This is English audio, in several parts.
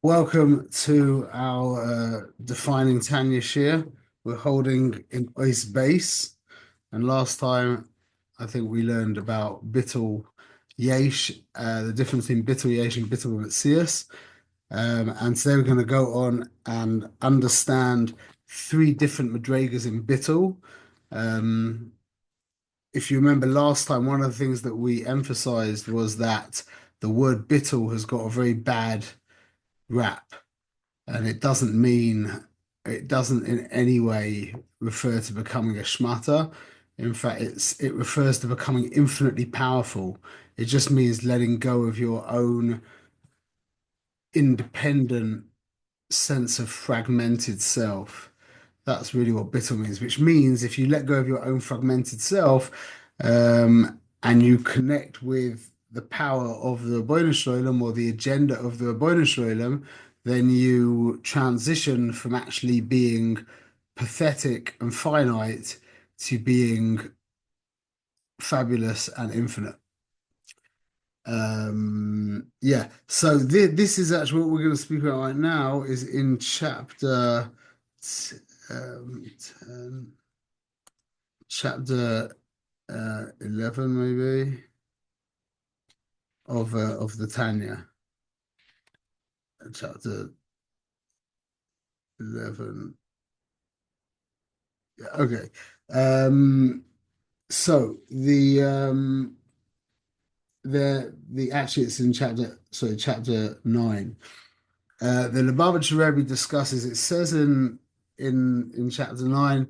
Welcome to our defining Tanya Shir. We're holding in BEIS, and last time I think we learned about Bitul Yesh, the difference in Bitul Yesh and Bitul Metzias. And today we're going to go on and understand three different madrigas in Bitul. Um, if you remember last time, one of the things that we emphasized was that the word Bitul has got a very bad rap. And it doesn't in any way refer to becoming a shmata. In fact, it refers to becoming infinitely powerful. It just means letting go of your own independent sense of fragmented self. That's really what Bitul means, which means if you let go of your own fragmented self, and you connect with the power of the Bnei Shalom or the agenda of the Bnei Shalom, then you transition from actually being pathetic and finite to being fabulous and infinite. Yeah, so this is actually what we're going to speak about right now is in chapter 10, chapter 11 maybe of the Tanya, chapter 11. Yeah, okay. So the actually it's in chapter 9. The Lubavitcher Rebbe discusses, it says in chapter 9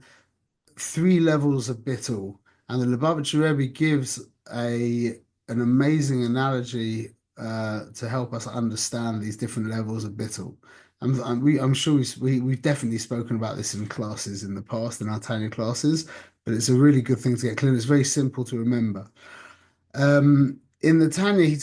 three levels of bittul, and the Lubavitcher Rebbe gives an amazing analogy to help us understand these different levels of bittul. I'm sure we've definitely spoken about this in classes in the past, in our Tanya classes, but it's a really good thing to get clear. It's very simple to remember. In the Tanya, he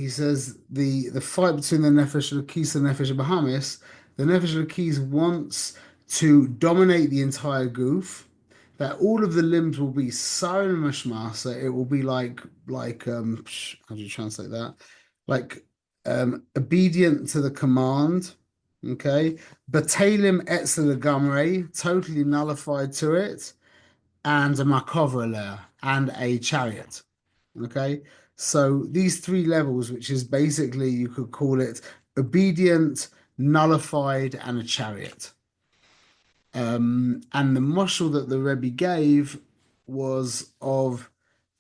says the fight between the Nefesh Lakis and Nefesh Bahamis, the Nefesh Lakis wants to dominate the entire goof, that all of the limbs will be so mashma, so it will be like how do you translate that? Like obedient to the command, okay? Batalim etzel gamre, totally nullified to it, and a makovra layer and a chariot. Okay, so these three levels, which is basically you could call it obedient, nullified, and a chariot. And the mushal that the Rebbe gave was of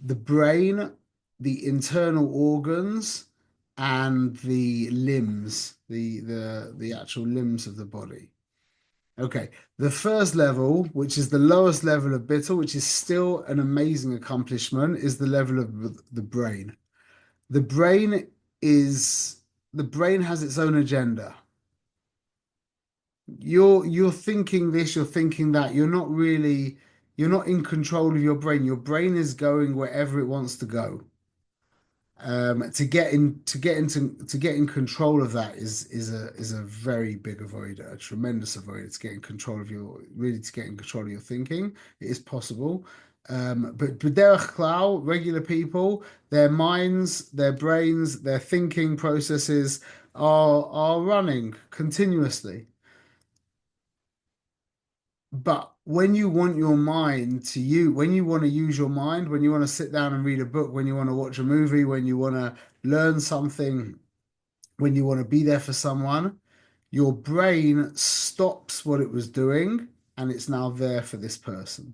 the brain, the internal organs, and the limbs, the actual limbs of the body. Okay, the first level, which is the lowest level of Bitul, which is still an amazing accomplishment, is the level of the brain. The brain is the brain has its own agenda. You're thinking this, you're thinking that. You're not in control of your brain. Your brain is going wherever it wants to go. To get in control of that is a very big avoider, a tremendous avoider to get in control of to get in control of your thinking. It is possible. But derech klal, regular people, their minds, their brains, their thinking processes are running continuously. But when you want your mind to you, when you want to use your mind, when you want to sit down and read a book, when you want to watch a movie, when you want to learn something, when you want to be there for someone, your brain stops what it was doing and it's now there for this person.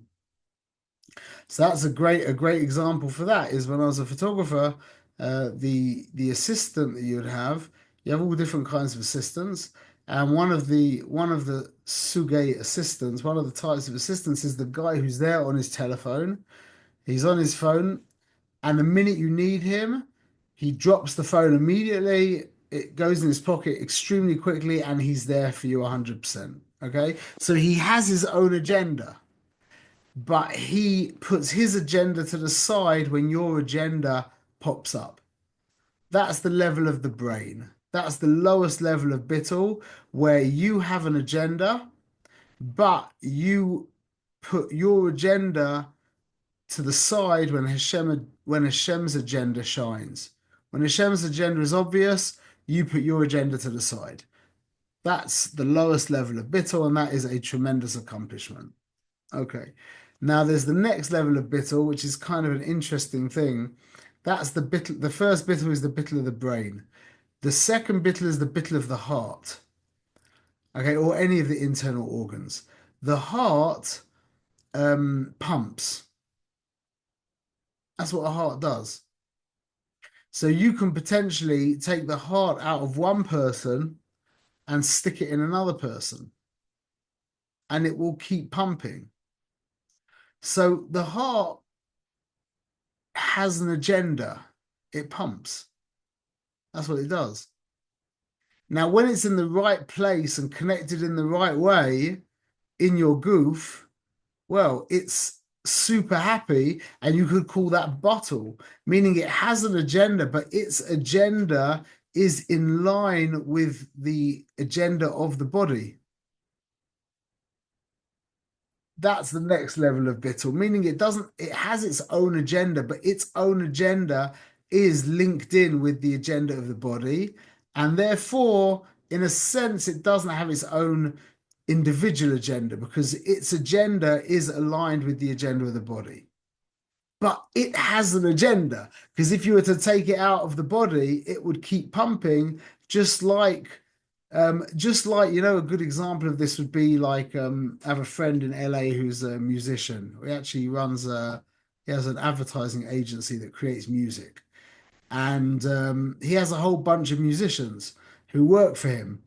So that's a great example for that is when I was a photographer, the assistant that you have all different kinds of assistants, and one of the suge assistants, one of the types of assistants is the guy who's there on his telephone. He's on his phone, and the minute you need him, he drops the phone immediately. It goes in his pocket extremely quickly, and he's there for you 100%. Okay, so he has his own agenda, but he puts his agenda to the side when your agenda pops up. That's the level of the brain. That's the lowest level of Bittul, where you have an agenda, but you put your agenda to the side when Hashem's agenda shines. When Hashem's agenda is obvious, You put your agenda to the side. That's the lowest level of Bitul, and that is a tremendous accomplishment. Okay. Now there's the next level of Bitul, which is kind of an interesting thing. That's the Bitul. The first Bitul is the Bitul of the brain. The second Bitul is the Bitul of the heart. Okay, or any of the internal organs. The heart pumps. That's what a heart does. So you can potentially take the heart out of one person and stick it in another person, and it will keep pumping. So the heart has an agenda. It pumps. That's what it does. Now, when it's in the right place and connected in the right way in your goof, well, it's super happy, and you could call that bottle, meaning it has an agenda, but its agenda is in line with the agenda of the body. That's the next level of Bitul, meaning it has its own agenda, but its own agenda is linked in with the agenda of the body. And therefore, in a sense, it doesn't have its own individual agenda because its agenda is aligned with the agenda of the body. But it has an agenda because if you were to take it out of the body, it would keep pumping just like, a good example of this would be like, I have a friend in LA who's a musician. He actually he has an advertising agency that creates music. And he has a whole bunch of musicians who work for him.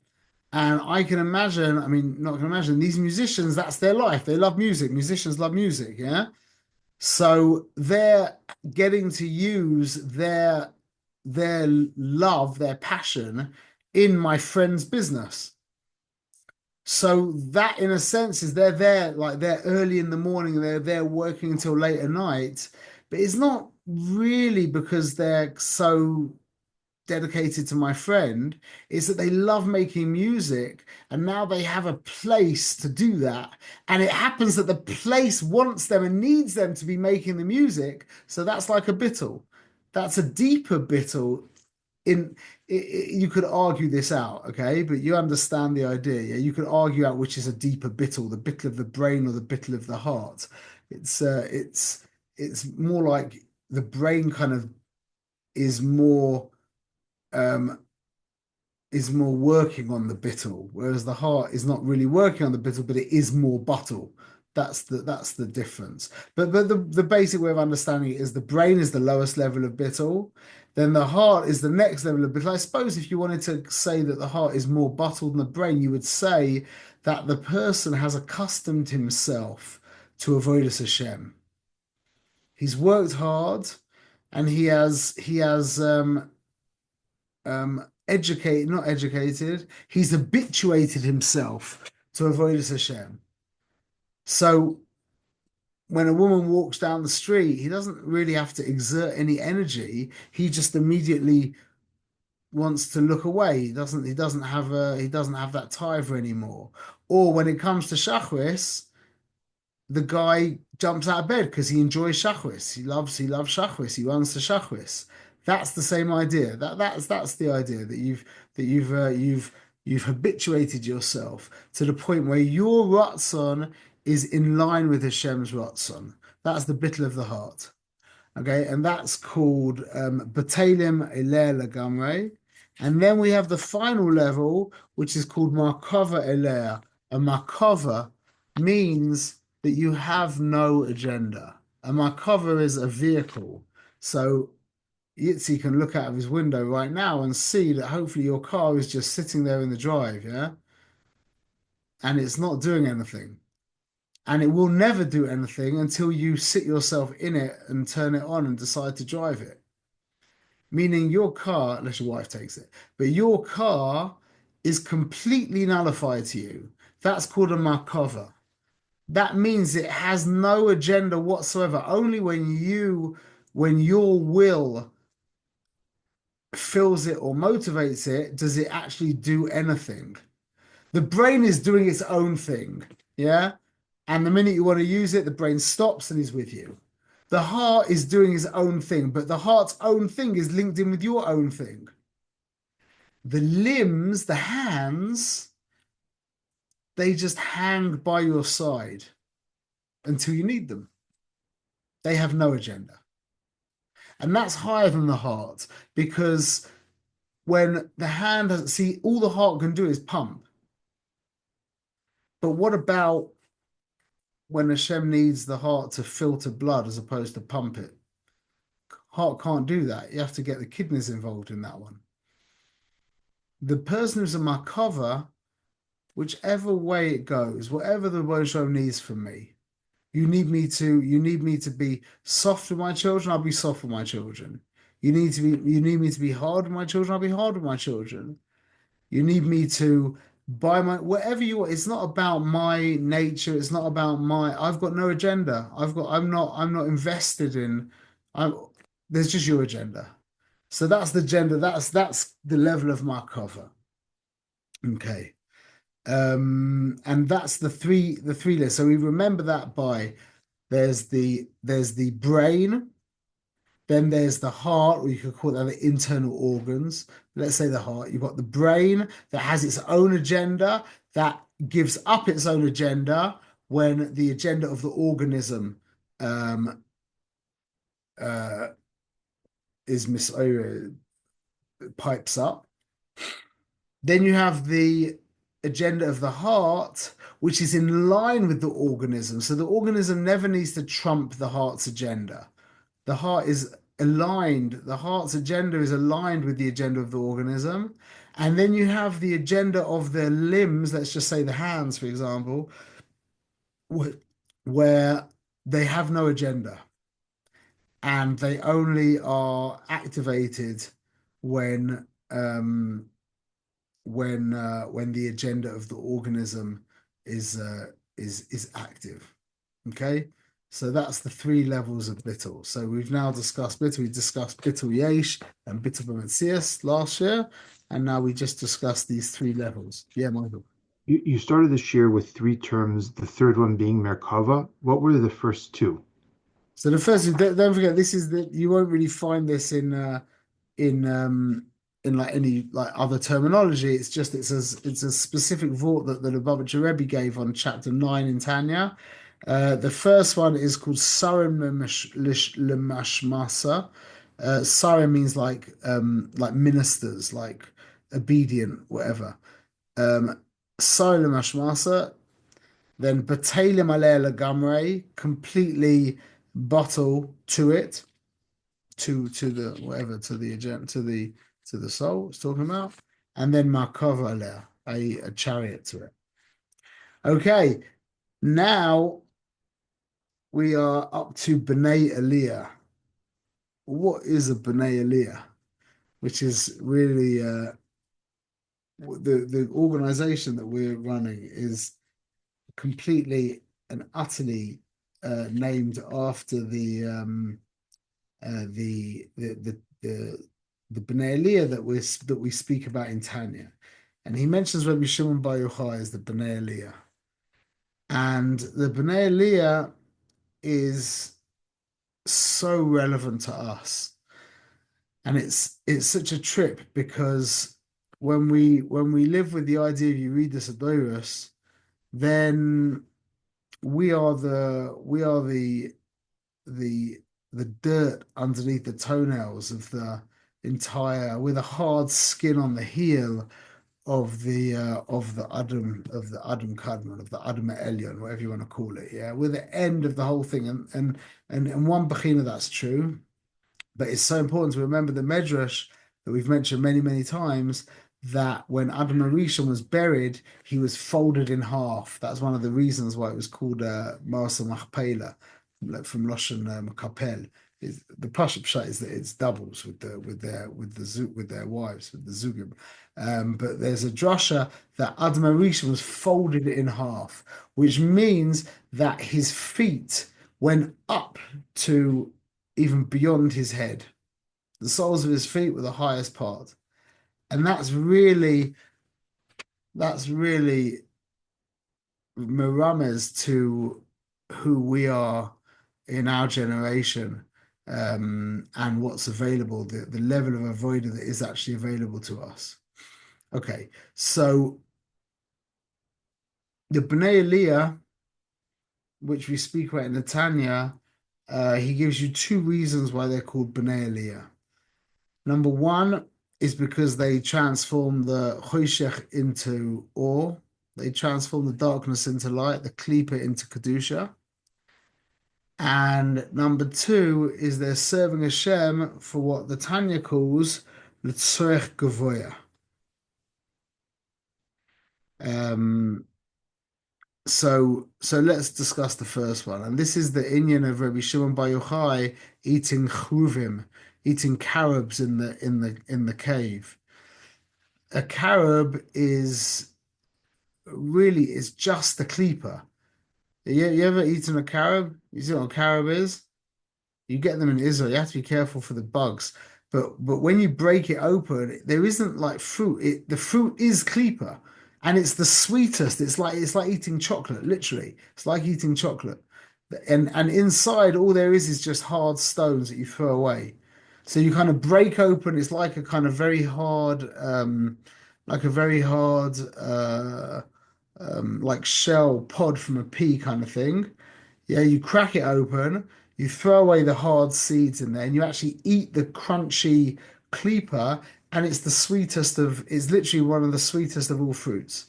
And I can imagine, I mean, not can imagine, these musicians, that's their life. They love music. Musicians love music, yeah? So they're getting to use their love, their passion in my friend's business. So that, in a sense, is they're there, like they're early in the morning, they're there working until late at night, but it's not really because they're so dedicated to my friend. It's that they love making music, and now they have a place to do that. And it happens that the place wants them and needs them to be making the music. So that's like a Bitul. That's a deeper Bitul in you could argue this out, okay, but you understand the idea. Yeah, you could argue out which is a deeper Bitul, the Bitul of the brain or the Bitul of the heart. It's more like the brain kind of is more um working on the Bitul, whereas the heart is not really working on the Bitul, but it is more bottle. That's the difference. But the basic way of understanding it is the brain is the lowest level of Bitul, then the heart is the next level of Bitul. I suppose if you wanted to say that the heart is more bottled than the brain, you would say that the person has accustomed himself to avoid Hashem. He's worked hard, and he has educated, not educated, he's habituated himself to avoid Hashem. So when a woman walks down the street, he doesn't really have to exert any energy. He just immediately wants to look away. He doesn't have that taiva anymore. Or when it comes to shachris, the guy jumps out of bed because he enjoys shachris. He loves shachris. He runs to shachris. That's the same idea. That's the idea that you've habituated yourself to the point where your ratzon is in line with Hashem's ratzon. That's the bittul of the heart. Okay, and that's called Batalim Eleh Lagamre. And then we have the final level, which is called Markava Eleh. A Markava means that you have no agenda. A Markava is a vehicle. So Yitzi can look out of his window right now and see that hopefully your car is just sitting there in the drive, yeah? And it's not doing anything. And it will never do anything until you sit yourself in it and turn it on and decide to drive it. Meaning your car, unless your wife takes it, but your car is completely nullified to you. That's called a markova. That means it has no agenda whatsoever. Only when your will fills it or motivates it, does it actually do anything. The brain is doing its own thing, yeah? And the minute you want to use it, the brain stops and is with you. The heart is doing its own thing, but the heart's own thing is linked in with your own thing. The limbs, the hands, they just hang by your side until you need them. They have no agenda. And that's higher than the heart because when the hand doesn't see, all the heart can do is pump. But what about when Hashem needs the heart to filter blood as opposed to pump it? Heart can't do that. You have to get the kidneys involved in that one. The person who's a makava, whichever way it goes, whatever the Bosham needs from me, you need me to be soft with my children, I'll be soft with my children. You need me to be hard with my children, I'll be hard with my children. You need me to buy my whatever you want. It's not about my nature. It's not about I've got no agenda. I'm not invested in I'm there's just your agenda. So that's the gender. That's the level of my cover. Okay. And that's the three lists. So we remember that by there's the brain, then there's the heart, or you could call that the internal organs. Let's say the heart. You've got the brain that has its own agenda, that gives up its own agenda when the agenda of the organism um, uh, is pipes up. Then you have the agenda of the heart, which is in line with the organism. So the organism never needs to trump the heart's agenda. The heart is aligned, the heart's agenda is aligned with the agenda of the organism. And then you have the agenda of the limbs, let's just say the hands, for example, where they have no agenda and they only are activated when when the agenda of the organism is active. Okay, so that's the three levels of Bitul. So we've now discussed Bitul. We discussed Bitul Yesh and Bitul B'Metzias last year, and now we just discussed these three levels. Yeah, Michael. You started this year with three terms, the third one being Merkava. What were the first two? So the first, don't forget, this is that you won't really find this in like any like other terminology. It's just it's a specific thought that the Lubavitcher Rebbe gave on chapter 9 in Tanya. The first one is called Sarim Lemashmasa. Sarim means like ministers, like obedient, whatever. Sarim Lemashmasa. Then Batalim Aleh Lagamre, completely bottle to it to the whatever to the agenda to the soul it's talking about, and then Markova there, a chariot to it. Okay, now we are up to Bnei Aliyah. What is a Bnei Aliyah? Which is really the organization that we're running is completely and utterly named after the Bnei Aliyah that we speak about in Tanya, and he mentions Rabbi Shimon Bar Yochai as the Bnei Aliyah, and the Bnei Aliyah is so relevant to us, and it's such a trip because when we live with the idea of you read this Adoros, then we are the the dirt underneath the toenails of the entire with a hard skin on the heel of the Adam Kadmon of the Adam Elyon, whatever you want to call it. Yeah, we're the end of the whole thing, and one bechina that's true, but it's so important to remember the Medrash that we've mentioned many times, that when Adam Rishon was buried, he was folded in half. That's one of the reasons why it was called Marasa Machpelah, from Loshen Kapel. The Pashup Pshat is that it's doubles with their wives, with the Zugim. But there's a drasha that Adam Rishon was folded in half, which means that his feet went up to even beyond his head. The soles of his feet were the highest part. And that's really mirames to who we are in our generation, and what's available, the level of avodah that is actually available to us. Okay, so the Bnei Aliyah, which we speak about in the Tanya, he gives you two reasons why they're called Bnei Aliyah. Number one is because they transform the choshech into or. They transform the darkness into light, the klipa into kedusha. And number two is they're serving Hashem for what the Tanya calls l'tzorech gavoya. Um, so let's discuss the first one, and this is the inyan of Rabbi Shimon Bar Yochai eating chruvim, eating carobs in the cave. A carob is just the klipa. You ever eaten a carob? You see what a carob is? You get them in Israel. You have to be careful for the bugs. But when you break it open, there isn't like fruit. The fruit is klipa, and it's the sweetest. It's like eating chocolate, literally. It's like eating chocolate. And inside, all there is just hard stones that you throw away. So you kind of break open. It's like a kind of very hard, like a very hard, like shell pod from a pea kind of thing. Yeah, you crack it open, you throw away the hard seeds in there, and you actually eat the crunchy cleeper, and it's literally one of the sweetest of all fruits.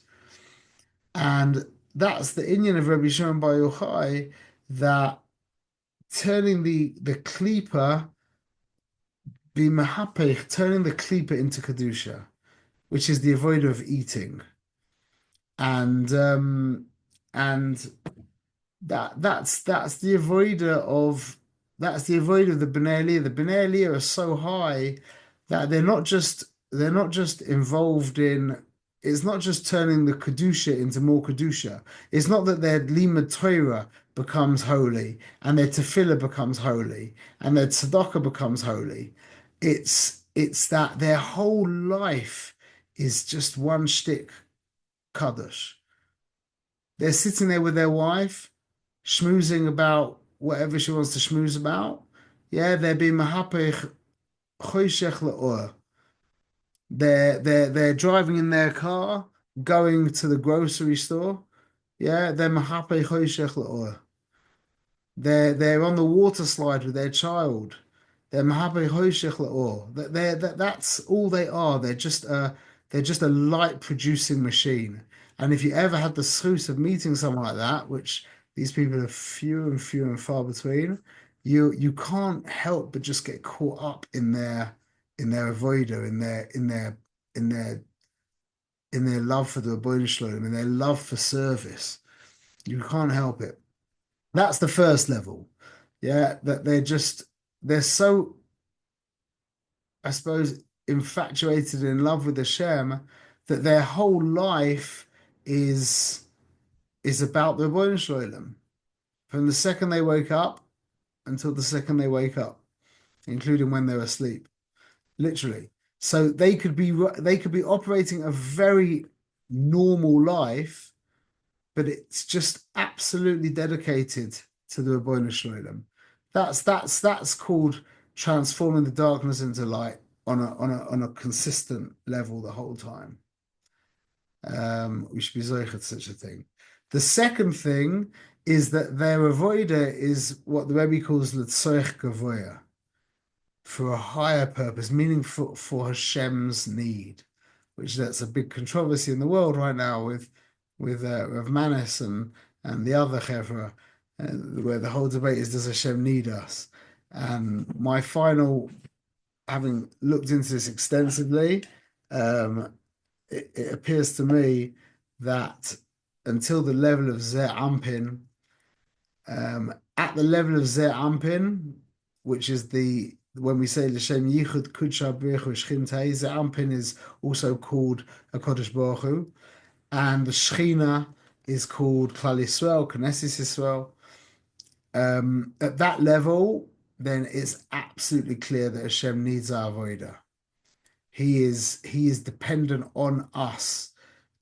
And that's the Indian of Rabbi Shimon Bar Yochai, that turning the cleeper, the mahapech, turning the cleeper into kedusha, which is the avoid of eating. And and that's the avoider of the Bnei Aliyah. The Bnei Aliyah are so high that they're not just involved in. It's not just turning the kedusha into more kedusha. It's not that their limud Torah becomes holy and their tefillah becomes holy and their tzedakah becomes holy. It's that their whole life is just one shtick kaddish. They're sitting there with their wife, schmoozing about whatever she wants to schmooze about. Yeah, they're being mahapech choshech le'or. They're driving in their car, going to the grocery store. Yeah, they're mahapech choshech le'or. They're on the water slide with their child. They're mahabe hoshech la'or. That's all they are. They're just a light producing machine. And if you ever had the schus of meeting someone like that, which these people are few and far between, you can't help but just get caught up in their avodah, in their in their love for the Rebbeinu Shalom, in their love for service. You can't help it. That's the first level. Yeah, that they're so, I suppose, infatuated in love with Hashem that their whole life is is about the Rebbeinu Shalom. From the second they wake up until the second they wake up, including when they're asleep, literally. So they could be operating a very normal life, but it's just absolutely dedicated to the Rebbeinu Shalom. That's called transforming the darkness into light on a consistent level the whole time. We should be zoich at such a thing. The second thing is that their avoida is what the Rebbe calls l'tzoich gavoya, for a higher purpose, meaning for Hashem's need, which that's a big controversy in the world right now with Rav Manis and the other chevra, where the whole debate is, does Hashem need us? And my final, having looked into this extensively, it appears to me that until the level of Zeh Ampin, at the level of Zeh Ampin, which is when we say L'Shem Yichud Kudsha B'Richu Shchintei, Zeh Ampin is also called a Kodesh Baruch Hu, and the Shechina is called Klal Yisrael, Knesset Yisrael. At that level, then it's absolutely clear that Hashem needs our avodah. He is dependent on us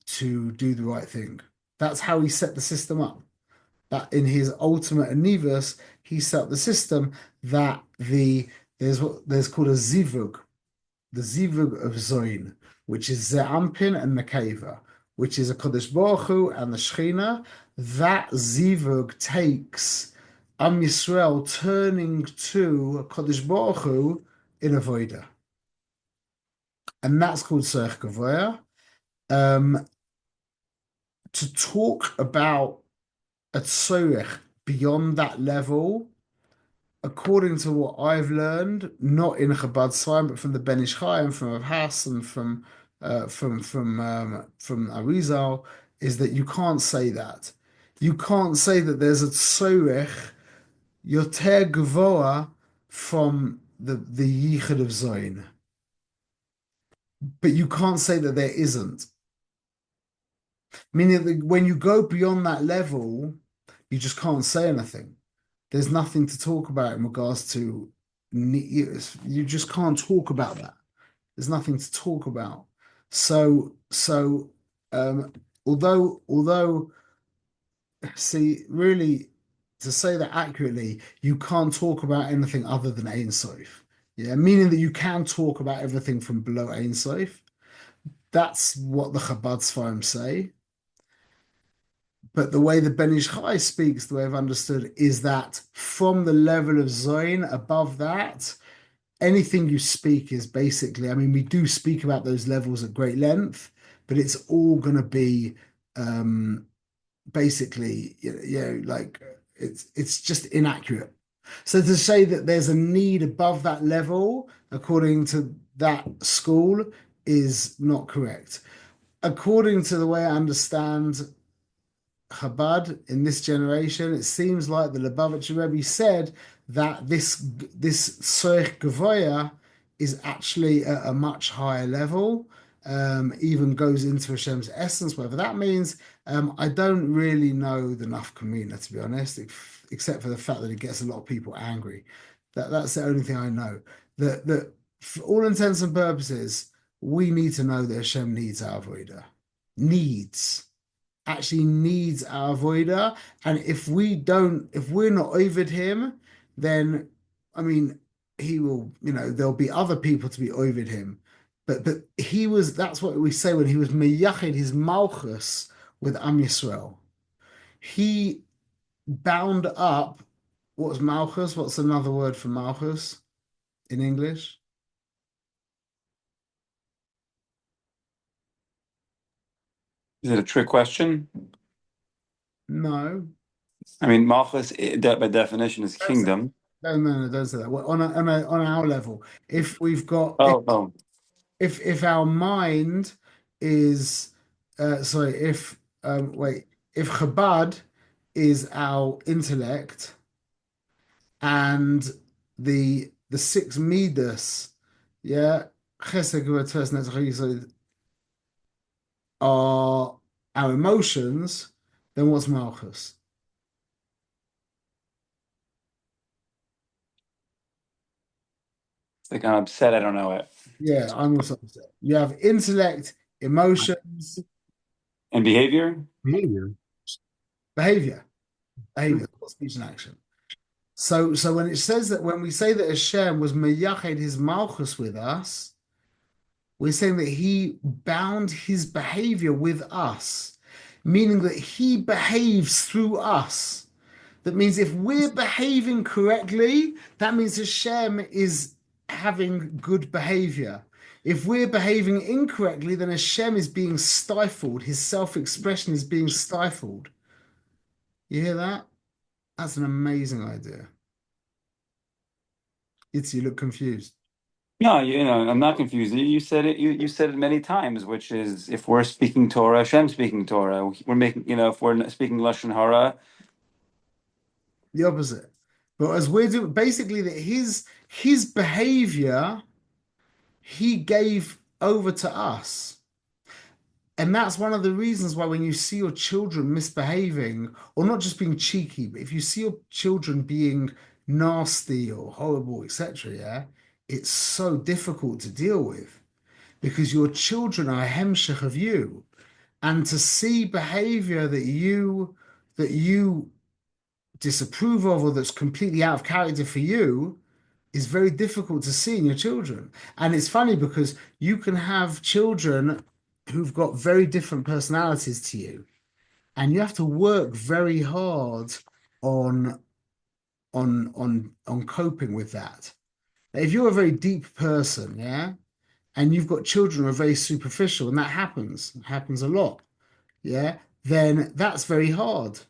to do the right thing. That's how he set the system up. That in his ultimate anivus, he set up the system that there's called a zivug. the zivug of Zoin, which is Ze'ampin and Nekeva, which is a Kodesh Baruch Hu and the Shechina. That zivug takes Am Yisrael turning to a Kodesh Baruch Hu in avodah, and that's called Seich Gavoya. Um, to talk about a tzorech beyond that level, according to what I've learned, not in Chabad Sfarim, but from the Ben Ish Chai and from Rav Hass and from Arizal, is that you can't say that. You can't say that there's a tzorech yoter gavoa from the yichud of Zoin, but you can't say that there isn't. Meaning that when you go beyond that level, you just can't say anything. There's nothing to talk about in regards to you just can't talk about that. There's nothing to talk about. So um, although see, really to say that accurately, you can't talk about anything other than Ein Sof. Yeah, meaning that you can talk about everything from below Ein Sof. That's what the Chabad Sfarim say. But the way the Ben Ish Chai speaks, the way I've understood, is that from the level of Zoin above that, anything you speak is basically, I mean, we do speak about those levels at great length, but it's all going to be basically, like it's just inaccurate. So to say that there's a need above that level, according to that school, is not correct. According to the way I understand Chabad in this generation, it seems like the Lubavitcher Rebbe said that this Soich Gavoya is actually at a much higher level, even goes into Hashem's essence, whatever that means. I don't really know the nafkamina, to be honest, except for the fact that it gets a lot of people angry. That's the only thing I know. That for all intents and purposes, we need to know that Hashem needs our avodah. Needs actually needs our avoider. And if we're not ovid him, then I mean, he will, there'll be other people to be ovid him. But that's what we say when he was meyachid his malchus with Am Yisrael. He bound up what's malchus? What's another word for malchus in English? Is it a trick question? No. I mean, Malchus, by definition, is kingdom. No, don't say that. Well, on our level, if we've got Oh. if our mind is sorry, if Chabad is our intellect and the six midas, yeah, Chesed, Gvura, Tveres, Netzach, Yesod, are our emotions, then what's Malchus? It's like I'm upset, I don't know it. Yeah, I'm also upset. You have intellect, emotions, And behavior? Behavior. behavior, speech and action. So when it says that when we say that Hashem was meyached his malchus with us, we're saying that he bound his behavior with us, meaning that he behaves through us. That means if we're behaving correctly, that means Hashem is having good behavior. If we're behaving incorrectly, then Hashem is being stifled. His self-expression is being stifled. You hear that? That's an amazing idea. You look confused. No, I'm not confused. You said it. You said it many times, which is if we're speaking Torah, Hashem speaking Torah. We're making, if we're speaking lashon hara, The opposite. But as we're doing, basically, that his behavior, he gave over to us. And that's one of the reasons why when you see your children misbehaving, or not just being cheeky, but if you see your children being nasty or horrible, etc., yeah, it's so difficult to deal with because your children are a hemshech of you. And to see behavior that you disapprove of or that's completely out of character for you, is very difficult to see in your children. And it's funny because you can have children who've got very different personalities to you, and you have to work very hard on on coping with that. If you're a very deep person, yeah, and you've got children who are very superficial, and that happens a lot, yeah, then that's very hard.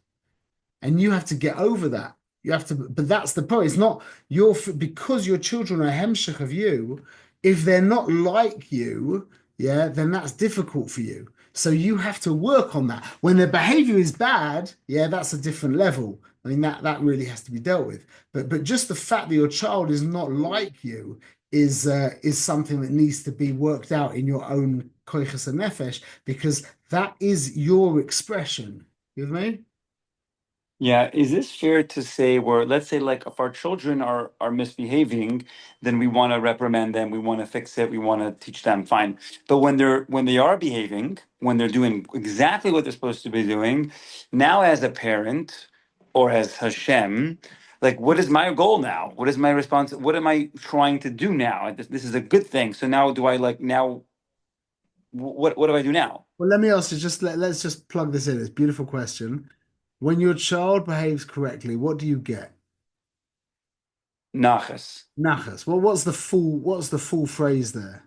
And you have to get over that. You have to, but that's the point. It's not your because your children are a hemshech of you. If they're not like you, yeah, then that's difficult for you. So you have to work on that. When their behavior is bad, yeah, that's a different level. I mean, that really has to be dealt with. But just the fact that your child is not like you is something that needs to be worked out in your own koiches and nefesh, because that is your expression. You with me? Yeah, is this fair to say where, let's say, like if our children are misbehaving, then we want to reprimand them, we want to fix it, we want to teach them, fine. But when they are behaving, when they're doing exactly what they're supposed to be doing, now as a parent or as Hashem, like what is my goal now? What is my response? What am I trying to do now? This is a good thing. So now do I like now what do I do now? Well, let me ask you, let's just plug this in. It's a beautiful question. When your child behaves correctly, what do you get? Nachas. Nachas. Well, what's the full phrase there?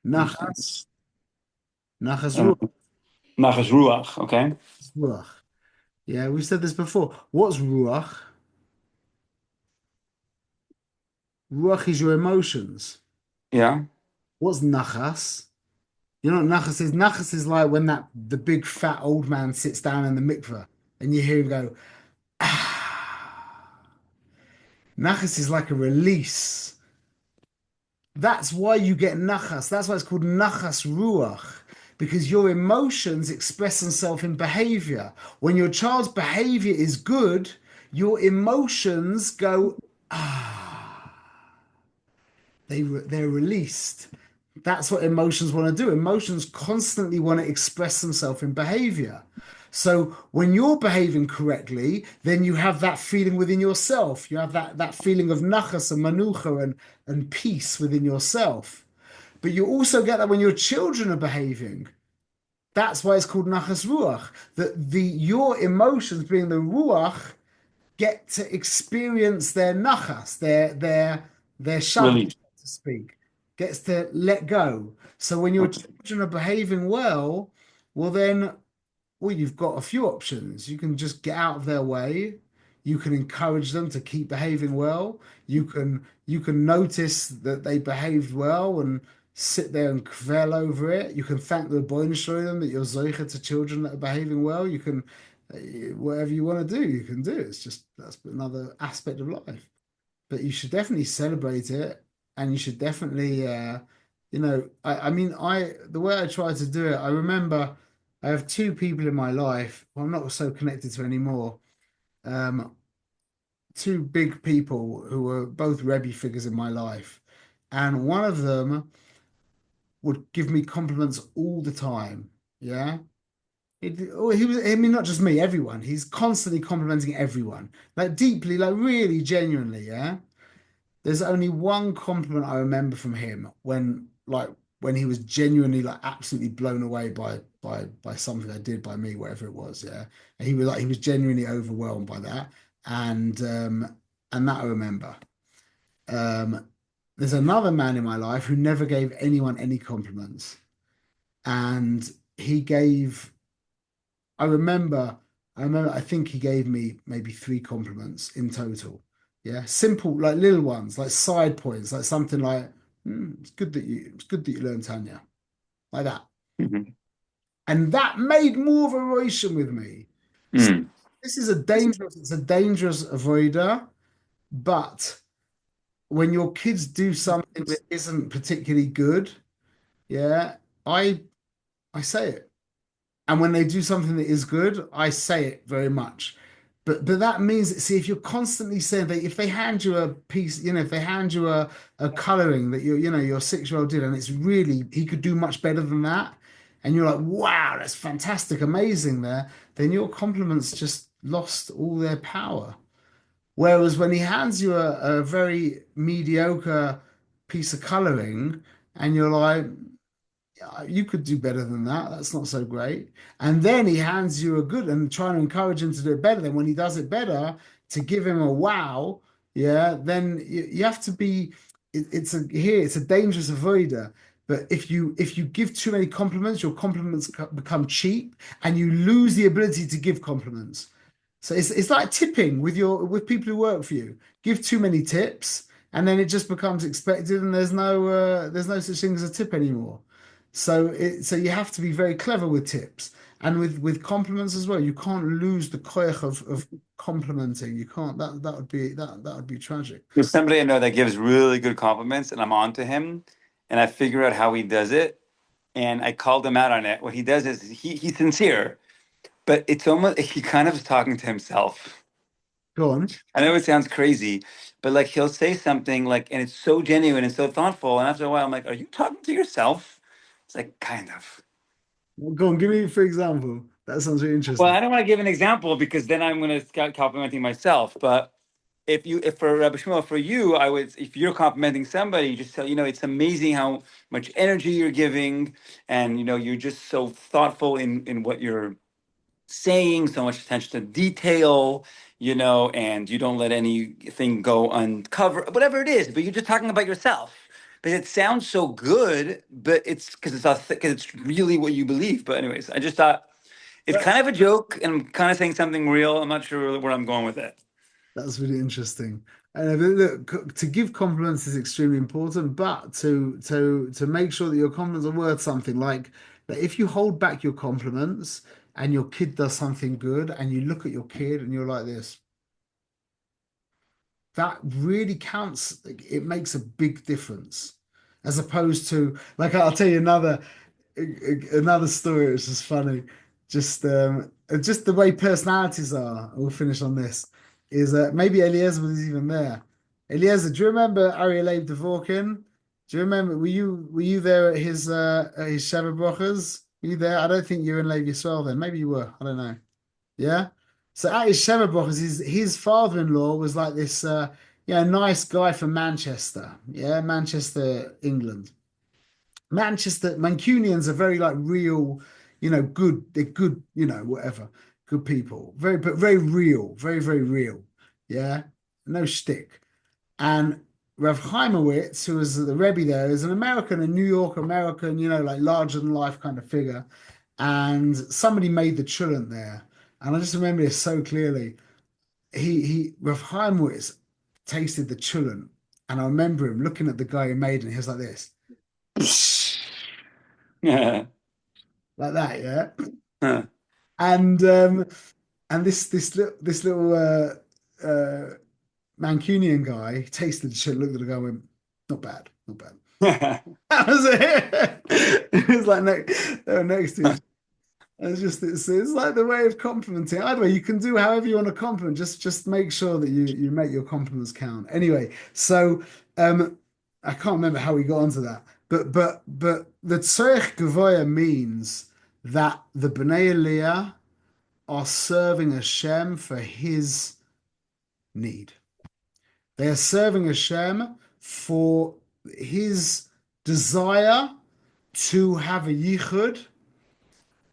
Nachas. Nachas Uh, Nachas ruach, okay? ruach. Yeah, we've said this before. What's ruach? Ruach is your emotions. Yeah. What's nachas? You know what nachas is? Nachas is like when the big fat old man sits down in the mikveh and you hear him go, ah. Nachas is like a release. That's why you get nachas. That's why it's called nachas ruach, because your emotions express themselves in behavior. When your child's behavior is good, your emotions go, ah, they're released. That's what emotions want to do. Emotions constantly want to express themselves in behavior. So when you're behaving correctly, then you have that feeling within yourself. You have that feeling of nachas and manucha and peace within yourself. But you also get that when your children are behaving. That's why it's called nachas ruach. That your emotions, being the ruach, get to experience their nachas, their shabbat, Release. so to speak, gets to let go. So when your Okay. children are behaving well then, well, you've got a few options. You can just get out of their way. You can encourage them to keep behaving well. You can notice that they behaved well and sit there and quell over it. You can thank the boy and show them that you're zoicha to children that are behaving well. You can whatever you want to do, you can do. It's just that's another aspect of life. But you should definitely celebrate it, and you should definitely, I mean, the way I try to do it, I remember I have two people in my life who I'm not so connected to anymore. Um, Two big people who were both Rebbe figures in my life, and one of them would give me compliments all the time. Yeah. He was, I mean, not just me, everyone. He's constantly complimenting everyone, like deeply, like really genuinely. Yeah. There's only one compliment I remember from him when he was genuinely like absolutely blown away by something I did by me, whatever it was. Yeah. And he was genuinely overwhelmed by that. And that I remember. Um, there's another man in my life who never gave anyone any compliments. And he gave I remember, I think he gave me maybe three compliments in total. Yeah. Simple, like little ones, like side points, like something like, it's good that you learned Tanya, like that. Mhm. And that made more of a relation with me. So Mm. it's a dangerous avoider, but when your kids do something that isn't particularly good, yeah, I I say it. And when they do something that is good, I say it very much. But that means that, see, if you're constantly saying that, if they hand you a piece, if they hand you a coloring that your 6-year-old did, and it's really he could do much better than that, and you're like, wow, that's fantastic, amazing there, then your compliments just lost all their power. Whereas when he hands you a very mediocre piece of coloring, and you're like, "Yeah, you could do better than that. That's not so great." And then he hands you a good and trying to encourage him to do it better. Then when he does it better, to give him a wow, yeah, then you have to be. It's a dangerous avoider. But if you give too many compliments, your compliments become cheap, and you lose the ability to give compliments. So it's like tipping with people who work for you. Give too many tips, and then it just becomes expected, and there's no such thing as a tip anymore. So you have to be very clever with tips and with compliments as well. You can't lose the koich of complimenting. You can't. That would be tragic. There's somebody I know that gives really good compliments, and I'm on to him, and I figure out how he does it, and I called him out on it. What he does is he's sincere, but it's almost he kind of is talking to himself. Go on. I know it sounds crazy, but like he'll say something like, and it's so genuine and so thoughtful, and after a while, I'm like, "Are you talking to yourself?" It's like kind of. Go on. Give me for example. That sounds really Well, interesting. I don't want to give an example because then I'm going to start complimenting myself. But if for Rabbi Shmuel, for you, I would, if you're complimenting somebody, just tell, it's amazing how much energy you're giving, and you're just so thoughtful in what you're saying, so much attention to detail, and you don't let anything go uncovered, whatever it is. But you're just talking about yourself. But it sounds so good, but it's because it's really what you believe. But anyways, I just thought. It's That, kind of a joke, and I'm kind of saying something real. I'm not sure where I'm going with it. that's really interesting. And look, to give compliments is extremely important, but to make sure that your compliments are worth something, like that if you hold back your compliments and your kid does something good, and you look at your kid and you're like this, that really counts. It makes a big difference, as opposed to, like, I'll tell you another story. It's just funny. Just the way personalities are. We'll finish on this. Is maybe Eliezer was even there. Eliezer, do you remember Aryeh Leib Dvorkin? Do you remember? Were you there at his Shabbat Brochas? Were you there? I don't think you were in Leib Yisrael then. Maybe you were. I don't know. Yeah. So at his Shabbat Brochas, his father-in-law was like this, nice guy from Manchester. Yeah, Manchester, England. Mancunians are very like real, good. They're good, whatever, good people. But very real, very, very real. Yeah, no shtick. And Rav Chaimowitz, who was the Rebbe there, is an American, a New York American, like larger than life kind of figure. And somebody made the chulent there. And I just remember this so clearly. Rav Chaimowitz tasted the chulent. And I remember him looking at the guy who made it, and he was like this. Like that, yeah. And this little Mancunian guy tasted the shit, looked at the guy, and went, "Not bad, not bad." That was it. It was like they were next to each. It's like the way of complimenting. Either way, you can do however you want to compliment. Just make sure that you make your compliments count. Anyway, so I can't remember how we got onto that, but the tzorech gavoya means that the Bnei Aliyah are serving Hashem for His need. They are serving Hashem for His desire to have a yichud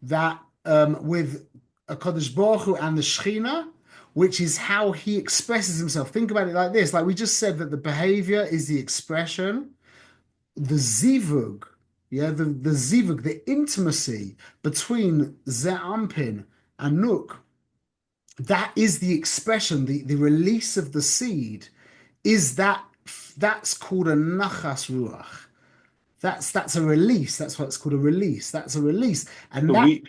that with a Kodesh Baruch Hu and the Shechina, which is how He expresses Himself. Think about it like this: like we just said that the behavior is the expression, the zivug, the zivug, the intimacy between Ze'ampin and Nuk. That is the expression, the release of the seed. That's called a nachas ruach. That's a release. That's what it's called, a release. That's a release, and So that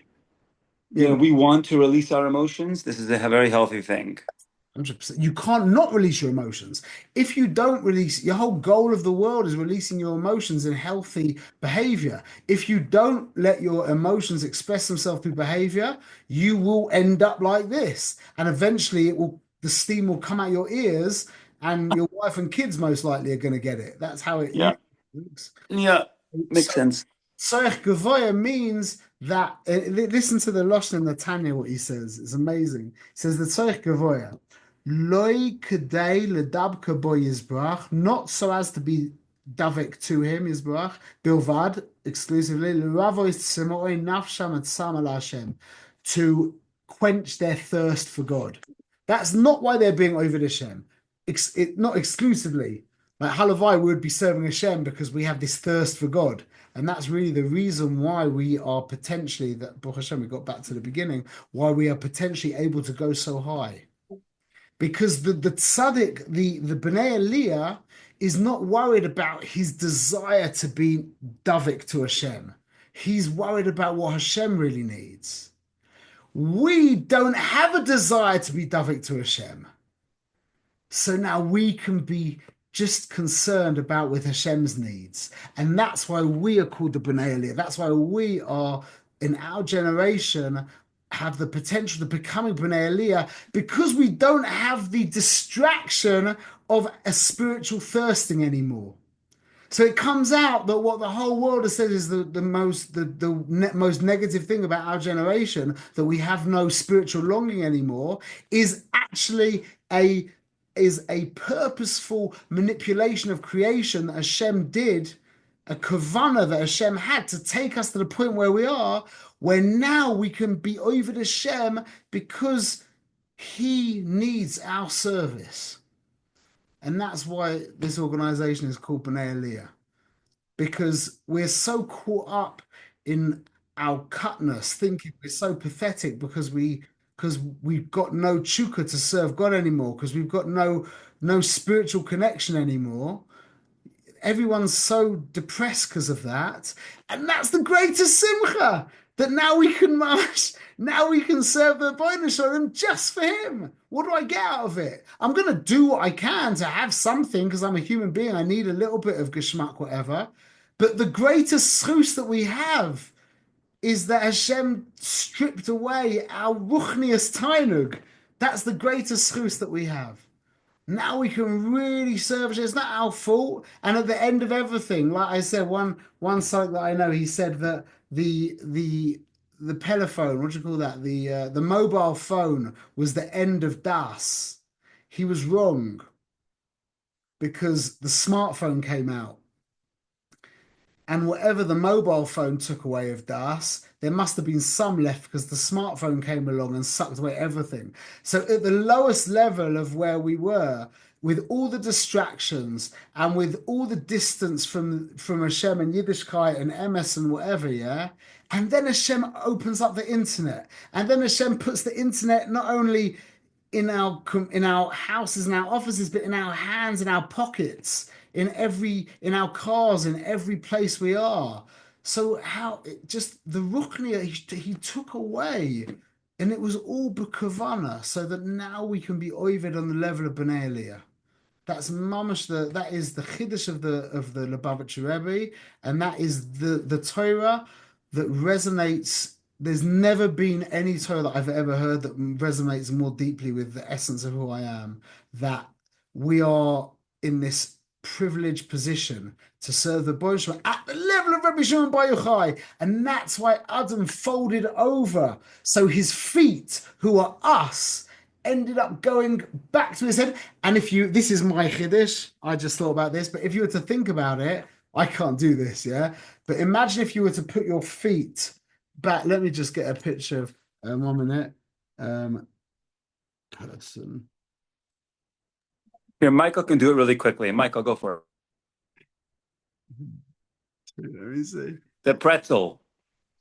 yeah, we want to release our emotions. This is a very healthy thing. 100%. You can't not release your emotions. If you don't release, your whole goal of the world is releasing your emotions in healthy behavior. If you don't let your emotions express themselves through behavior, you will end up like this. And eventually the steam will come out your ears, and your wife and kids most likely are going to get it. That's how it Yeah. works. Yeah. Makes sense. Tzorech Gavoya means that, listen to the Lashon in the Tanya, what he says. It's amazing. He says the Tzorech Gavoya. Loi kedei ledabka bo Yisbrach, not so as to be davik to him, Yisbrach, bilvad, exclusively, l'ravois tsemoi nafsham et samal Hashem, to quench their thirst for God. That's not why they're being over Hashem. Not exclusively. Like Halavai would be serving Hashem because we have this thirst for God. And that's really the reason why we are potentially, that Baruch Hashem, we got back to the beginning, why we are potentially able to go so high. Because the tzaddik, the Bnei Aliyah, is not worried about his desire to be davik to Hashem. He's worried about what Hashem really needs. We don't have a desire to be davik to Hashem. So now we can be just concerned about with Hashem's needs. And that's why we are called the Bnei Aliyah. That's why we are, in our generation, have the potential to becoming Bnei Aliyah, because we don't have the distraction of a spiritual thirsting anymore. So it comes out that what the whole world has said is the most negative thing about our generation, that we have no spiritual longing anymore, is actually a purposeful manipulation of creation that Hashem did, a kavana that Hashem had to take us to the point where we are, where now we can be over to Hashem because he needs our service. And that's why this organization is called Bnei Aliyah, because we're so caught up in our cutness, thinking we're so pathetic because we've got no chukka to serve God anymore, because we've got no spiritual connection anymore. Everyone's so depressed because of that, and that's the greatest simcha, that now we can serve the Bnei Shalom just for him. What do I get out of it? I'm going to do what I can to have something, because I'm a human being. I need a little bit of geschmack, whatever. But the greatest schus that we have is that Hashem stripped away our ruchnius tainug. That's the greatest schus that we have. Now we can really serve Hashem. It's not our fault. And at the end of everything, like I said, one site that I know, he said that the pelephone, what do you call that? The mobile phone was the end of Das. He was wrong, because the smartphone came out. And whatever the mobile phone took away of Das, there must have been some left, because the smartphone came along and sucked away everything. So at the lowest level of where we were, with all the distractions and with all the distance from Hashem and Yiddishkeit and MS and whatever, yeah? And then Hashem opens up the internet. And then Hashem puts the internet not only in our houses and our offices, but in our hands, in our pockets, in our cars, in every place we are. So just the Ruchnia he took away, and it was all b'kavana, so that now we can be oived on the level of Bnei Aliyah. That's mamash that is the chiddush of the Lubavitcher Rebbe, and that is the Torah that resonates. There's never been any Torah that I've ever heard that resonates more deeply with the essence of who I am, that we are in this privileged position to serve the Bnei Shalom at the level of Rabbi Shimon Bar Yochai, and that's why Adam folded over, so his feet, who are us, ended up going back to his head. And this is my chiddush, I just thought about this, but if you were to think about it, I can't do this, yeah? But imagine if you were to put your feet back. Let me just get a picture of 1 minute. Person. Here, Michael can do it really quickly. Michael, go for it. Let me see. The pretzel.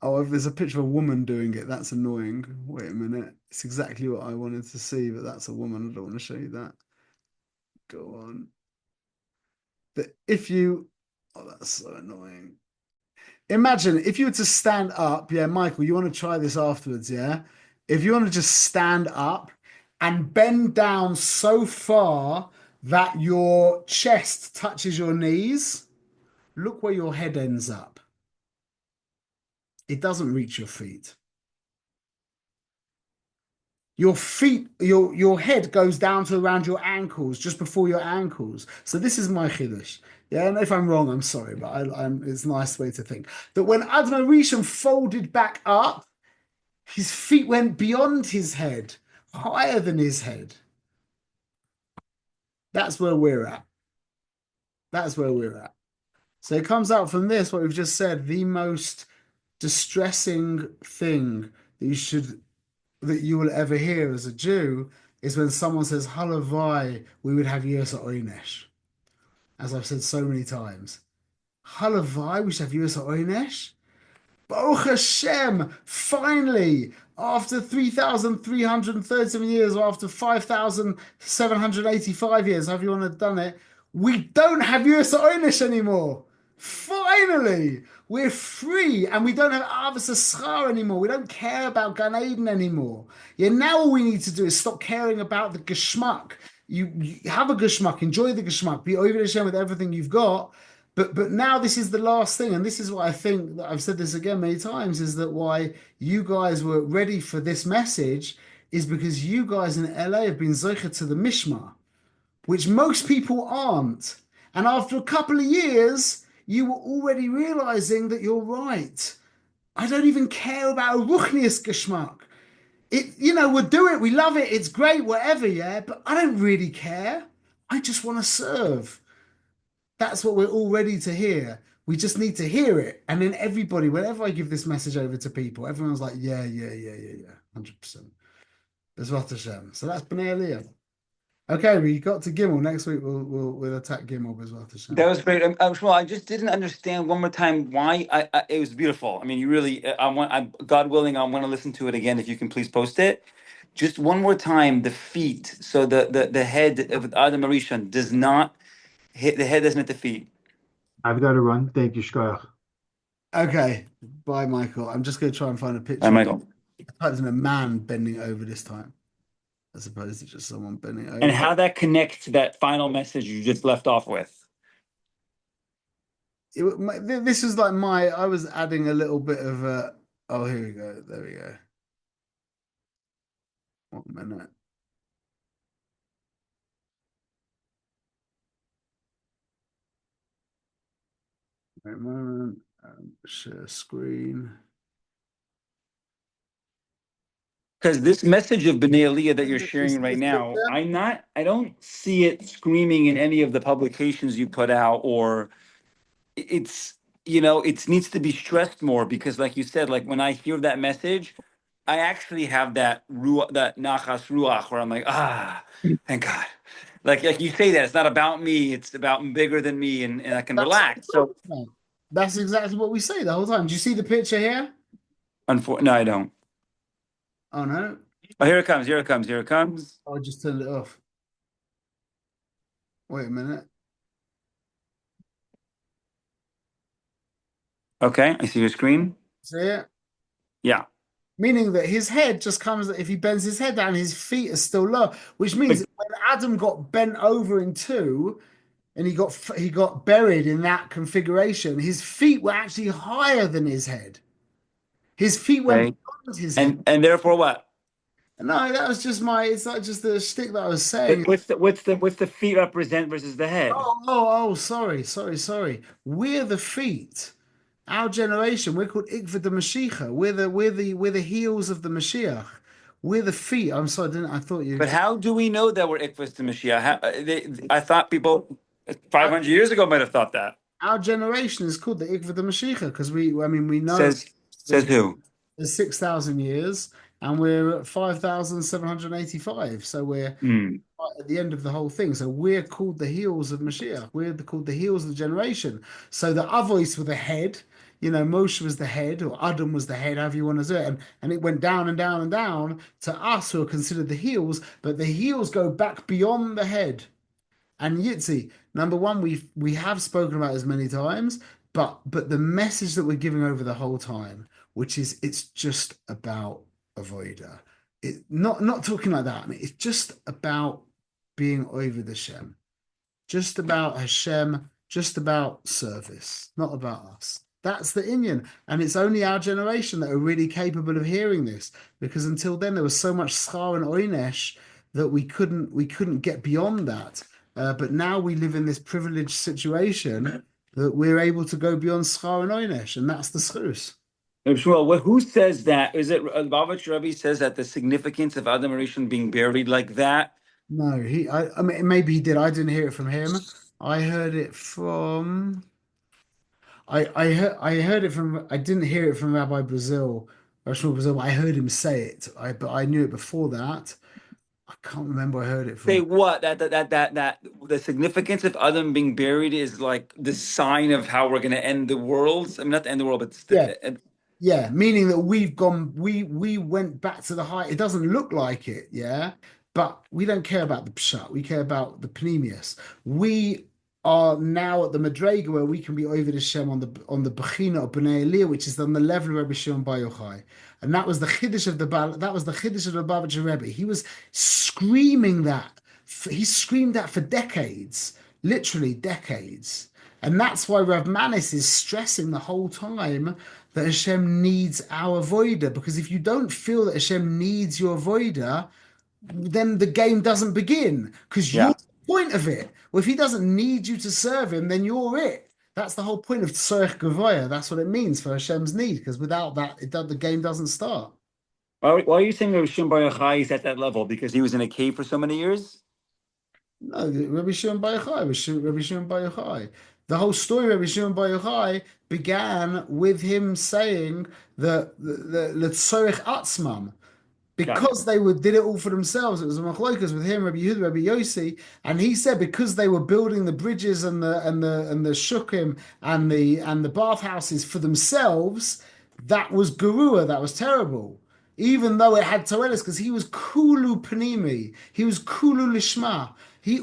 Oh, if there's a picture of a woman doing it, that's annoying. Wait a minute. It's exactly what I wanted to see, but that's a woman. I don't want to show you that. Go on. But oh, that's so annoying. Imagine if you were to stand up, yeah, Michael, you want to try this afterwards, yeah? If you want to just stand up and bend down so far that your chest touches your knees, look where your head ends up. It doesn't reach your feet. Your feet, your head goes down to around your ankles, just before your ankles. So this is my chiddush. Yeah, and if I'm wrong, I'm sorry, but it's a nice way to think. That when Adonai Rishon folded back up, his feet went beyond his head, higher than his head. That's where we're at. That's where we're at. So it comes out from this, what we've just said, the most distressing thing that you will ever hear as a Jew is when someone says, Halavai, we would have Yirsa Oynesh. As I've said so many times. Halavai, we should have Yirsa Oynesh. Baruch Hashem, finally, after 3,337 years, or after 5,785 years, however you want to have done it, we don't have Yirsa Oynesh anymore. Finally, we're free and we don't have Avos Eschar anymore. We don't care about Gan Eden anymore. Yeah, now all we need to do is stop caring about the Geschmack. You have a Geschmack, enjoy the Geschmack, be over Hashem with everything you've got. But now this is the last thing, and this is what I think, that I've said this again many times, is that why you guys were ready for this message is because you guys in LA have been zocher to the Mishmar, which most people aren't. And after a couple of years, you were already realizing that you're right. I don't even care about a Ruchnius Geschmack. We'll do it, we love it, it's great, whatever, yeah, but I don't really care. I just want to serve. That's what we're all ready to hear. We just need to hear it. And then everybody, whenever I give this message over to people, everyone's like, yeah, 100%. Bezrat Hashem. So that's Bnei Aliyah. Okay, we got to Gimel. Next week we'll attack Gimel, Bezrat Hashem. That was great. Shmuel, I just didn't understand one more time why it was beautiful. I mean, you really, God willing, I want to listen to it again. If you can please post it. Just one more time, the feet. So the head of Adam Arishon does not hit, the head doesn't hit the feet. I've got to run. Thank you, Shkoyach. Okay, bye, Michael. I'm just going to try and find a picture. Hi, Michael. I typed in a man bending over this time, as opposed to just someone bending over. And how that connects to that final message you just left off with. This is like I was adding a little bit of a, oh, here we go. There we go. 1 minute. Wait a moment. Share screen. Because this message of Bnei Aliyah that you're sharing right now, I don't see it screaming in any of the publications you put out, or it's, it needs to be stressed more, because like you said, like when I hear that message, I actually have that nachas ruach, where I'm like, thank God. Like you say that, it's not about me, it's about bigger than me, and I can relax. So that's exactly what we say the whole time. Do you see the picture here? No, I don't. Oh, no. Oh, here it comes. I just turned it off. Wait a minute. Okay, I see your screen. See it? Yeah. Meaning that his head just comes, if he bends his head down, his feet are still low, which means when Adam got bent over in two and he got buried in that configuration, his feet were actually higher than his head. His feet went beyond his head. And therefore what? No, that was just it's not just the shtick that I was saying. What's the feet represent versus the head? Sorry. We're the feet. Our generation, we're called Ikvad the Mashiach. We're the heels of the Mashiach. We're the feet. I'm sorry, I thought you. But how do we know that we're Ikvad the Mashiach? I thought people 500 years ago might have thought that. Our generation is called the Ikvad the Mashiach because we know. Says who? There's 6,000 years, and we're at 5,785. So we're at the end of the whole thing. So we're called the heels of Mashiach. We're called the heels of the generation. So the Avos were the head. Moshe was the head, or Adam was the head, however you want to do it. And it went down and down and down to us who are considered the heels, but the heels go back beyond the head. And Yitzi, number one, we have spoken about as many times, but the message that we're giving over the whole time, which is it's just about avoida. Not talking like that. I mean, it's just about being over the Shem, just about Hashem, just about service, not about us. That's the Inyan, and it's only our generation that are really capable of hearing this, because until then there was so much schar and oynesh that we couldn't get beyond that. But now we live in this privileged situation that we're able to go beyond schar and oynesh, and that's the schus. Shmuel, who says that? Is it Bavitch Rebbe says that the significance of Adam Arishon being buried like that No, I mean, maybe he did. I didn't hear it from him. I heard it from. I heard it from. I didn't hear it from Rabbi Brazil, Rational Brazil. But I heard him say it. But I knew it before that. I can't remember. I heard it Say from. what? That the significance of Adam being buried is like the sign of how we're going to end the world. I mean, not the end the world, but Yeah, yeah, meaning that we went back to the height. It doesn't look like it, yeah, but we don't care about the pshat. We care about the pneumius. We are now at the madrega where we can be over the Shem on the bechina of Bnei Aliyah, which is on the level of Rabbi Shimon Bar Yochai, and that was the chiddush of that was the chiddush of the Lubavitcher Rebbe. He was screaming that. He screamed that for decades, literally decades. And that's why Rav Manis is stressing the whole time that Hashem needs our voida. Because if you don't feel that Hashem needs your voida, then the game doesn't begin. Because you're yeah. the point of it. Well, if he doesn't need you to serve him, then you're it. That's the whole point of Tzorech Gavoya. That's what it means for Hashem's need. Because without that, the game doesn't start. Why are you saying Rabbi Shimon Bar Yochai is at that level? Because he was in a cave for so many years? No, Rabbi Shimon Bar Yochai, Rabbi Shimon Bar Yochai. The whole story of Rabbi Shimon Bar Yochai began with him saying that the Tzorech Atzmam, Got it. because they did it all for themselves. It was a machlokas with him, Rabbi Yehuda, Rabbi Yossi, and he said because they were building the bridges and the shukim and the bathhouses for themselves, that was gerua, that was terrible. Even though it had toelis, because he was kulu panimi, he was kulu lishma.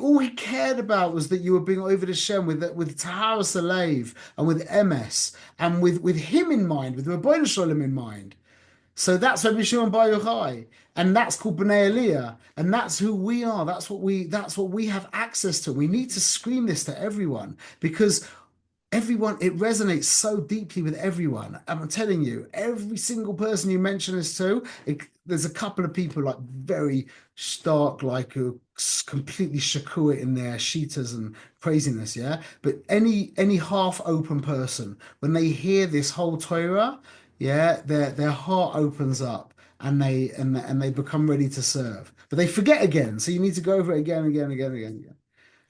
All he cared about was that you were being over the Shem with Tahara Salev and with MS and with him in mind, with Rabbeinu Shalom in mind. So that's Rabbi Shimon Bar Yochai, and that's called Bnei Aliyah, and that's who we are. That's what we have access to. We need to scream this to everyone because everyone, it resonates so deeply with everyone. And I'm telling you, every single person you mention this to, there's a couple of people like very stark, like completely shakua in their shitas and craziness, yeah. But any half-open person, when they hear this whole Torah, yeah, their heart opens up and they become ready to serve. But they forget again, so you need to go over it again, again, again, again, again.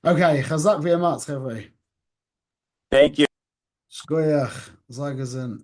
Okay, chazak v'yamatz, חבר'ה. Thank you. Shkoyach, Zagazin.